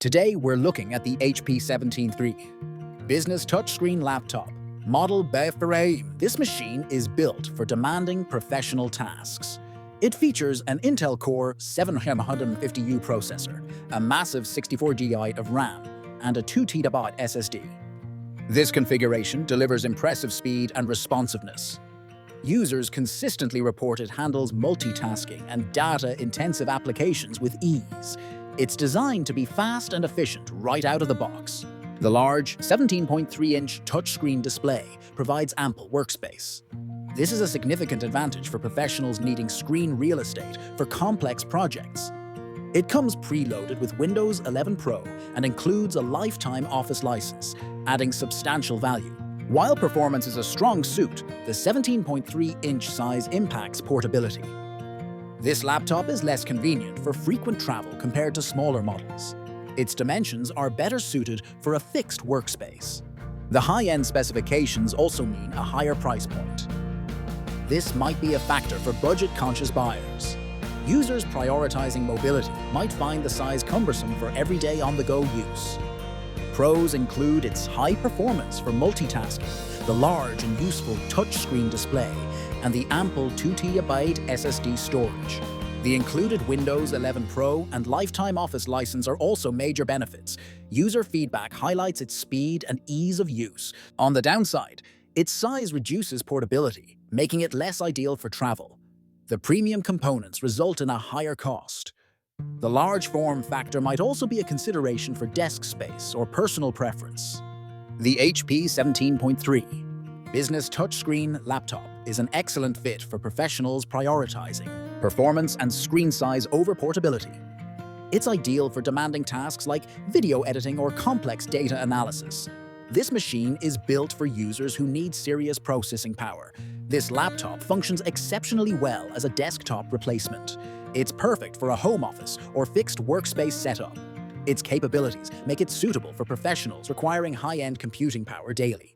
Today, we're looking at the HP 17-3 business touchscreen laptop, model B-frame. This machine is built for demanding professional tasks. It features an Intel Core 750U processor, a massive 64GB of RAM, and a 2TB SSD. This configuration delivers impressive speed and responsiveness. Users consistently report it handles multitasking and data-intensive applications with ease. It's designed to be fast and efficient right out of the box. The large 17.3-inch touchscreen display provides ample workspace. This is a significant advantage for professionals needing screen real estate for complex projects. It comes preloaded with Windows 11 Pro and includes a lifetime Office license, adding substantial value. While performance is a strong suit, the 17.3-inch size impacts portability. This laptop is less convenient for frequent travel compared to smaller models. Its dimensions are better suited for a fixed workspace. The high-end specifications also mean a higher price point. This might be a factor for budget-conscious buyers. Users prioritizing mobility might find the size cumbersome for everyday on-the-go use. Pros include its high performance for multitasking, the large and useful touchscreen display, and the ample 2TB SSD storage. The included Windows 11 Pro and lifetime Office license are also major benefits. User feedback highlights its speed and ease of use. On the downside, its size reduces portability, making it less ideal for travel. The premium components result in a higher cost. The large form factor might also be a consideration for desk space or personal preference. The HP 17.3 business touchscreen laptop is an excellent fit for professionals prioritizing performance and screen size over portability. It's ideal for demanding tasks like video editing or complex data analysis. This machine is built for users who need serious processing power. This laptop functions exceptionally well as a desktop replacement. It's perfect for a home office or fixed workspace setup. Its capabilities make it suitable for professionals requiring high-end computing power daily.